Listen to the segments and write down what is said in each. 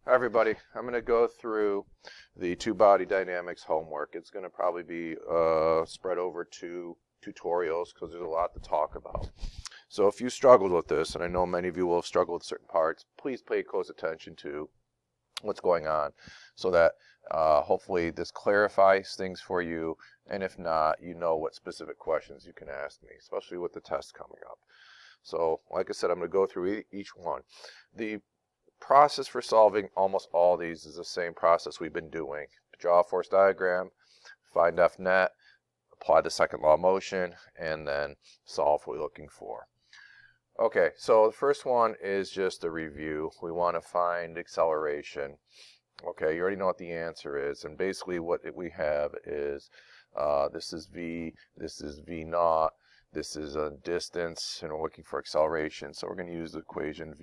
Hi everybody, I'm going to go through the two-body dynamics homework. It's going to probably be spread over two tutorials because there's a lot to talk about. So if you struggled with this, and I know many of you will have struggled with certain parts, please pay close attention to what's going on so that hopefully this clarifies things for you, and if not, you know what specific questions you can ask me, especially with the test coming up. So like I said, I'm going to go through each one. The process for solving almost all these is the same process we've been doing. Draw a force diagram, find F net, apply the second law of motion, and then solve what we're looking for. Okay, so the first one is just a review. We want to find acceleration. Okay, you already know what the answer is, and basically what we have is this is V, this is V naught, this is a distance, and we're looking for acceleration. So we're going to use the equation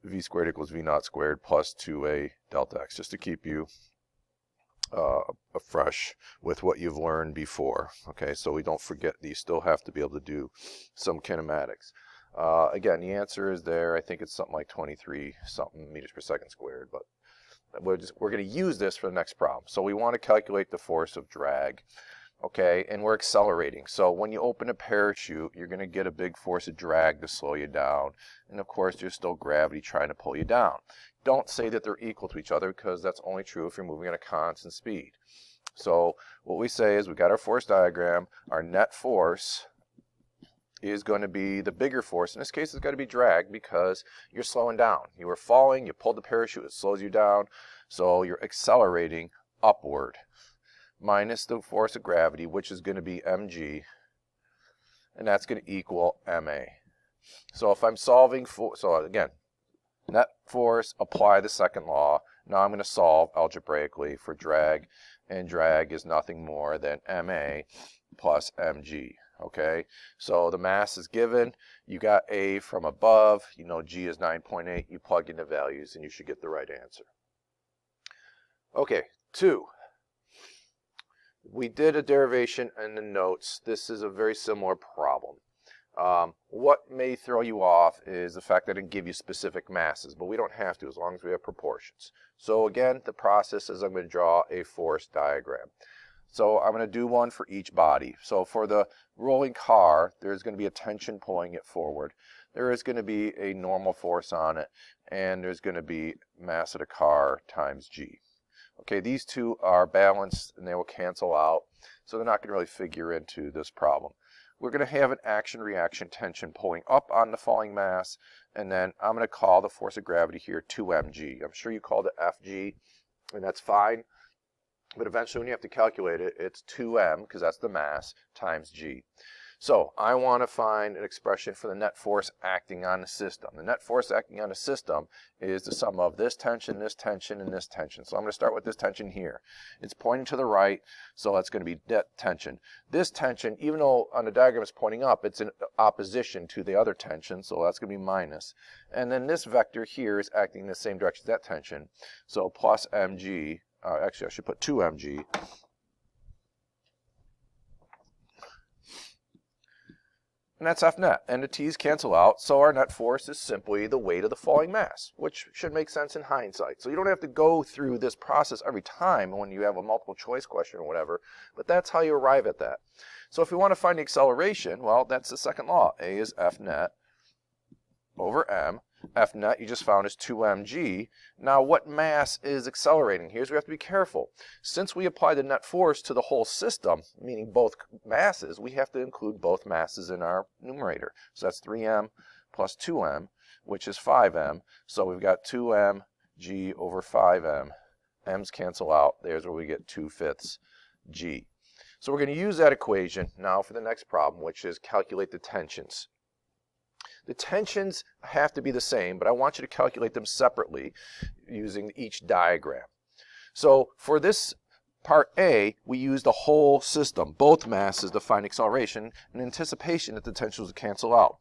V squared equals V naught squared plus 2a delta x, just to keep you fresh with what you've learned before. Okay, so we don't forget that you still have to be able to do some kinematics. Again, the answer is there. I think it's something like 23 something meters per second squared, but we're going to use this for the next problem. So we want to calculate the force of drag. Okay, and we're accelerating. So when you open a parachute, you're going to get a big force of drag to slow you down. And of course, there's still gravity trying to pull you down. Don't say that they're equal to each other, because that's only true if you're moving at a constant speed. So what we say is we got our force diagram. Our net force is going to be the bigger force. In this case, it's going to be drag because you're slowing down. You were falling, you pulled the parachute, it slows you down. So you're accelerating upward, minus the force of gravity, which is going to be mg, and that's going to equal ma. So if I'm solving for, so again, net force, apply the second law. Now I'm going to solve algebraically for drag, and drag is nothing more than ma plus mg. Okay, so the mass is given. You got a from above. You know g is 9.8. You plug in the values, and you should get the right answer. Okay, 2. We did a derivation in the notes. This is a very similar problem. What may throw you off is the fact that I didn't give you specific masses, but we don't have to as long as we have proportions. So again, the process is I'm going to draw a force diagram. So I'm going to do one for each body. So for the rolling car, there's going to be a tension pulling it forward. There is going to be a normal force on it, and there's going to be mass of the car times g. Okay, these two are balanced and they will cancel out, so they're not going to really figure into this problem. We're going to have an action-reaction tension pulling up on the falling mass, and then I'm going to call the force of gravity here 2mg. I'm sure you called it fg, and that's fine, but eventually when you have to calculate it, it's 2m, because that's the mass, times g. So I want to find an expression for the net force acting on the system. The net force acting on the system is the sum of this tension, and this tension. So I'm going to start with this tension here. It's pointing to the right, so that's going to be net tension. This tension, even though on the diagram it's pointing up, it's in opposition to the other tension, so that's going to be minus. And then this vector here is acting in the same direction as that tension, so plus mg. Actually, I should put 2mg. And that's F net. And the t's cancel out, so our net force is simply the weight of the falling mass, which should make sense in hindsight. So you don't have to go through this process every time when you have a multiple choice question or whatever, but that's how you arrive at that. So if we want to find the acceleration, well, that's the second law. A is F net over m. F net you just found is 2mg. Now what mass is accelerating? Here's where we have to be careful. Since we apply the net force to the whole system, meaning both masses, we have to include both masses in our numerator. So that's 3m plus 2m, which is 5m. So we've got 2mg over 5m. m's cancel out. There's where we get 2/5 g. So we're going to use that equation now for the next problem, which is calculate the tensions. The tensions have to be the same, but I want you to calculate them separately using each diagram. So for this part A, we use the whole system, both masses, to find acceleration in anticipation that the tensions will cancel out.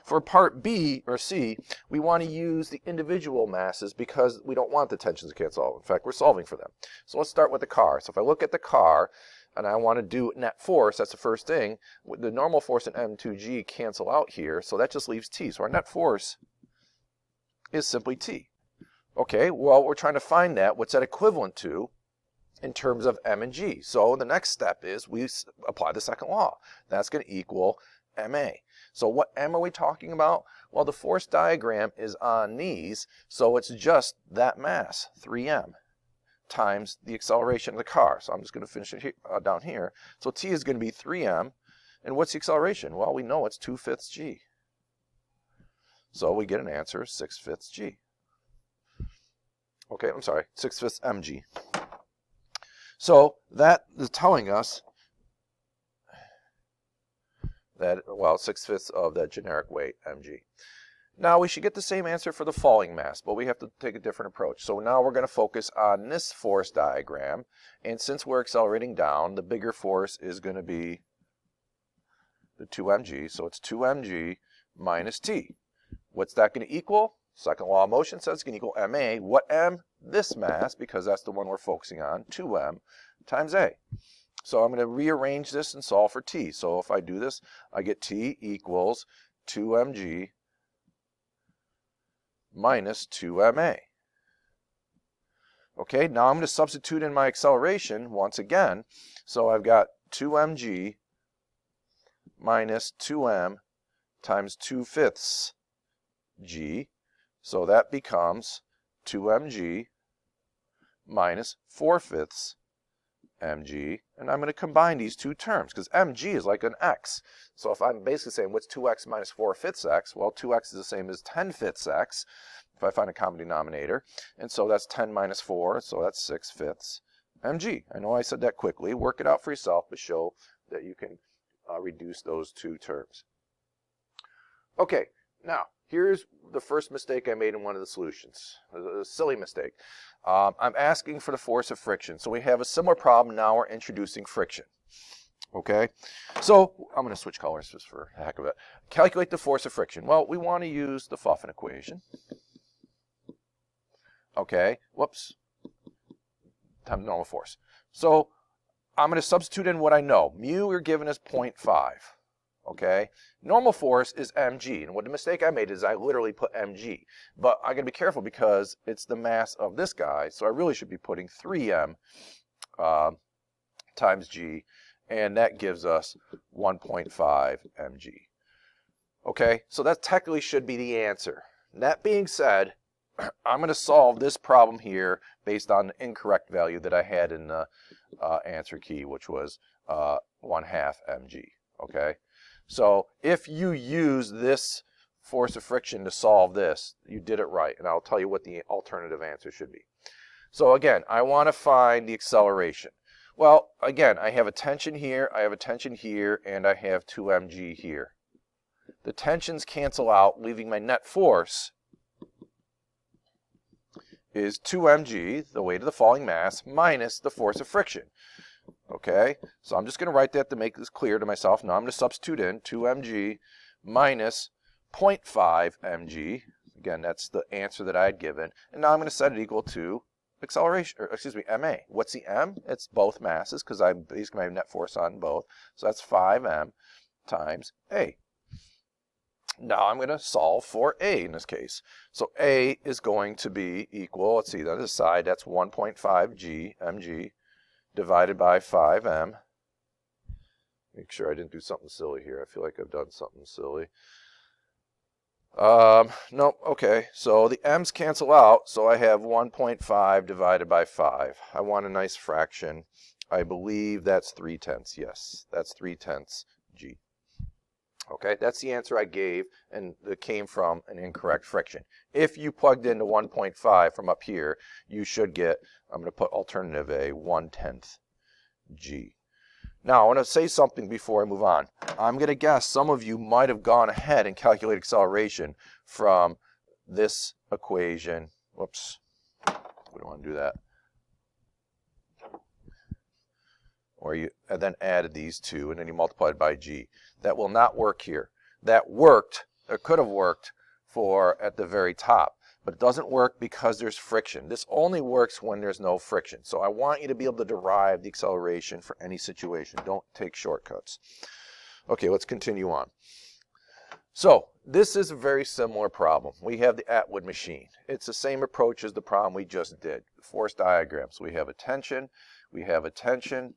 For part B or C, we want to use the individual masses because we don't want the tensions to cancel out. In fact, we're solving for them. So let's start with the car. So if I look at the car, and I want to do net force, that's the first thing. The normal force and m2g cancel out here, so that just leaves t. So our net force is simply t. Okay, well, we're trying to find that, what's that equivalent to in terms of m and g. So the next step is we apply the second law. That's going to equal ma. So what m are we talking about? Well, the force diagram is on these, so it's just that mass, 3m, times the acceleration of the car. So I'm just going to finish it here, down here. So t is going to be 3m, and what's the acceleration? Well, we know it's 2/5 g. So we get an answer, 6/5 g. Okay, I'm sorry, 6/5 mg. So that is telling us that, well, 6/5 of that generic weight, mg. Now we should get the same answer for the falling mass, but we have to take a different approach. So now we're going to focus on this force diagram, and since we're accelerating down, the bigger force is going to be the 2mg, so it's 2mg minus t. What's that going to equal? Second law of motion says it's going to equal ma. What m? This mass, because that's the one we're focusing on, 2m times a. So I'm going to rearrange this and solve for t. So if I do this, I get t equals 2mg minus 2ma. Okay, now I'm going to substitute in my acceleration once again. So I've got 2mg minus 2m times 2/5 g. So that becomes 2mg minus 4/5 mg. And I'm going to combine these two terms because mg is like an x. So if I'm basically saying what's 2x minus 4/5 x, well, 2x is the same as 10/5 x if I find a common denominator. And so that's 10 minus 4, so that's 6/5 mg. I know I said that quickly. Work it out for yourself, but show that you can reduce those two terms. Okay, now here's the first mistake I made in one of the solutions. A silly mistake. I'm asking for the force of friction. So we have a similar problem. Now we're introducing friction. Okay, so I'm going to switch colors just for the heck of it. Calculate the force of friction. Well, we want to use the Pfaffen equation. Okay, whoops. Times normal force. So I'm going to substitute in what I know. Mu we're given as 0.5. Okay, normal force is mg, and what the mistake I made is I literally put mg, but I'm going to be careful because it's the mass of this guy, so I really should be putting 3m times g, and that gives us 1.5 mg. Okay, so that technically should be the answer. That being said, I'm going to solve this problem here based on the incorrect value that I had in the answer key, which was 1/2 mg. Okay. So if you use this force of friction to solve this, you did it right. And I'll tell you what the alternative answer should be. So again, I want to find the acceleration. Well, again, I have a tension here, I have a tension here, and I have 2mg here. The tensions cancel out, leaving my net force is 2mg, the weight of the falling mass, minus the force of friction. Okay, so I'm just going to write that to make this clear to myself. Now I'm going to substitute in 2mg minus 0.5 mg. Again, that's the answer that I had given. And now I'm going to set it equal to acceleration, or excuse me, ma. What's the m? It's both masses because I'm basically my net force on both. So that's 5m times a. Now I'm going to solve for a in this case. So a is going to be equal, let's see, on this side, that's 1.5 g mg divided by 5m. Make sure I didn't do something silly here. I feel like I've done something silly. Nope, okay. So the m's cancel out, so I have 1.5 divided by 5. I want a nice fraction. I believe that's 3/10. Yes, that's 3/10 g. Okay, that's the answer I gave, and it came from an incorrect friction. If you plugged into 1.5 from up here, you should get, I'm going to put alternative A, 1/10 g. Now, I want to say something before I move on. I'm going to guess some of you might have gone ahead and calculated acceleration from this equation. Whoops, we don't want to do that. Or you then added these two, and then you multiplied by g. That will not work here. That worked, or could have worked, for at the very top. But it doesn't work because there's friction. This only works when there's no friction. So I want you to be able to derive the acceleration for any situation. Don't take shortcuts. Okay, let's continue on. So this is a very similar problem. We have the Atwood machine. It's the same approach as the problem we just did. Force diagram. So we have a tension, we have a tension,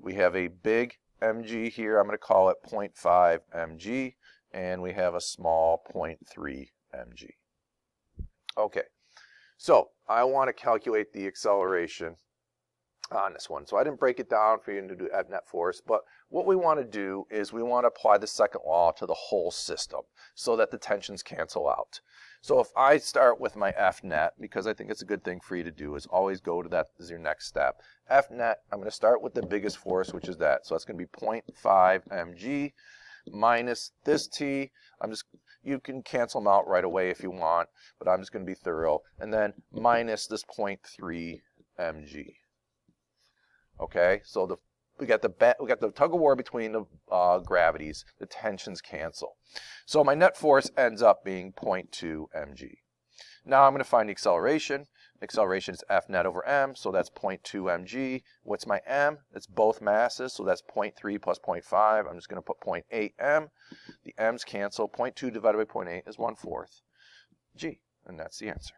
we have a big mg here. I'm going to call it 0.5 mg, and we have a small 0.3 mg. Okay, so I want to calculate the acceleration on this one. So I didn't break it down for you to do at net force, but what we want to do is we want to apply the second law to the whole system so that the tensions cancel out. So if I start with my F net, because I think it's a good thing for you to do, is always go to that as your next step. F net, I'm going to start with the biggest force, which is that. So that's going to be 0.5 mg minus this T. You can cancel them out right away if you want, but I'm just going to be thorough. And then minus this 0.3 mg. Okay, so we got the tug of war between the gravities. The tensions cancel. So my net force ends up being 0.2 mg. Now I'm going to find the acceleration. Acceleration is F net over m, so that's 0.2 mg. What's my m? It's both masses, so that's 0.3 plus 0.5. I'm just going to put 0.8 m. The m's cancel. 0.2 divided by 0.8 is 1/4 g, and that's the answer.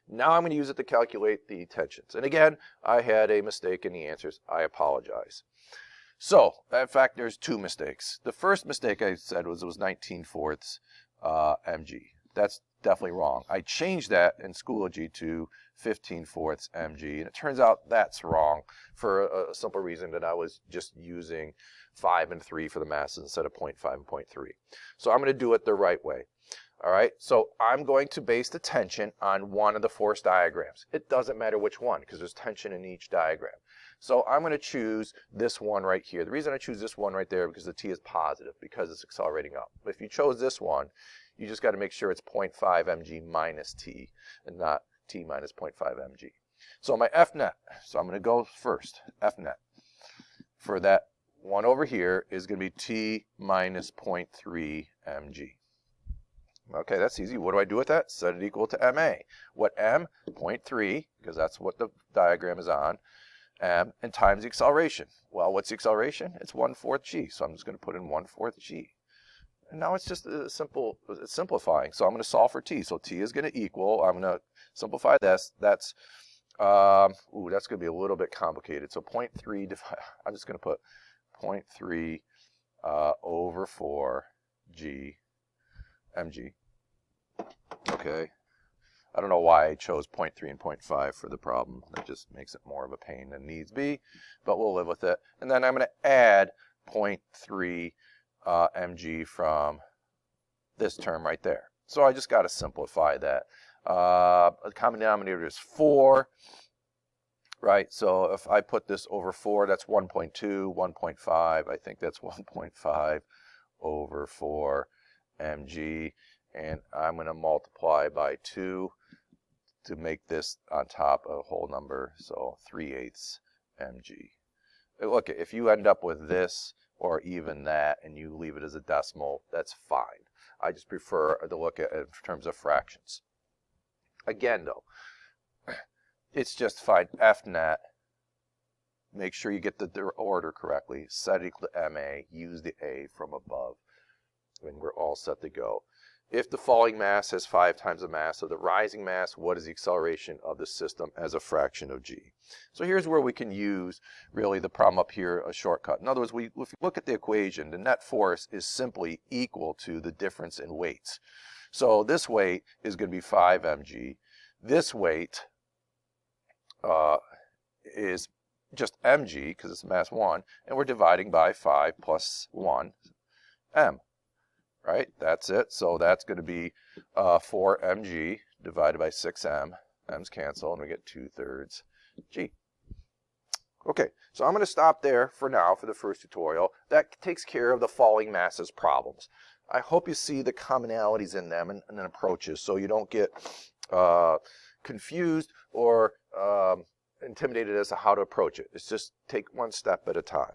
Now I'm going to use it to calculate the tensions. And again, I had a mistake in the answers. I apologize. So, in fact, there's two mistakes. The first mistake I said was it was 19/4 mg. That's definitely wrong. I changed that in Schoology to 15/4 mg, and it turns out that's wrong for a simple reason that I was just using 5 and 3 for the masses instead of 0.5 and 0.3. So I'm going to do it the right way. All right, so I'm going to base the tension on one of the force diagrams. It doesn't matter which one because there's tension in each diagram. So I'm going to choose this one right here. The reason I choose this one right there because the T is positive because it's accelerating up. But if you chose this one, you just got to make sure it's 0.5 mg minus T and not T minus 0.5 mg. So my F net, so I'm going to go first, F net. For that one over here is going to be T minus 0.3 mg. Okay, that's easy. What do I do with that? Set it equal to MA. What M? 0.3, because that's what the diagram is on. M, and times the acceleration. Well, what's the acceleration? It's 1/4 g, so I'm just going to put in 1/4 g. And now it's just it's simplifying. So I'm going to solve for T. So T is going to equal, I'm going to simplify this. That's going to be a little bit complicated. So 0.3, I'm just going to put 0.3 over 4 g mg. Okay. I don't know why I chose 0.3 and 0.5 for the problem. That just makes it more of a pain than needs be, but we'll live with it. And then I'm going to add 0.3 mg from this term right there. So I just got to simplify that. The common denominator is 4, right? So if I put this over 4, that's 1.2, 1.5. I think that's 1.5 over 4 mg, and I'm going to multiply by 2 to make this on top a whole number, so 3/8 mg. Look, if you end up with this or even that and you leave it as a decimal, that's fine. I just prefer to look at it in terms of fractions. Again, though, it's just fine. F net, make sure you get the order correctly, set it equal to MA, use the A from above, and we're all set to go. If the falling mass has 5 times the mass of the rising mass, what is the acceleration of the system as a fraction of g? So here's where we can use really the problem up here, a shortcut. In other words, if you look at the equation, the net force is simply equal to the difference in weights. So this weight is going to be 5 mg. This weight is just mg because it's mass 1, and we're dividing by 5 plus 1 m. Right, that's it. So that's going to be 4 mg divided by 6m. M's cancel, and we get 2/3 g. Okay, so I'm going to stop there for now for the first tutorial. That takes care of the falling masses problems. I hope you see the commonalities in them and approaches so you don't get confused or intimidated as to how to approach it. It's just take one step at a time.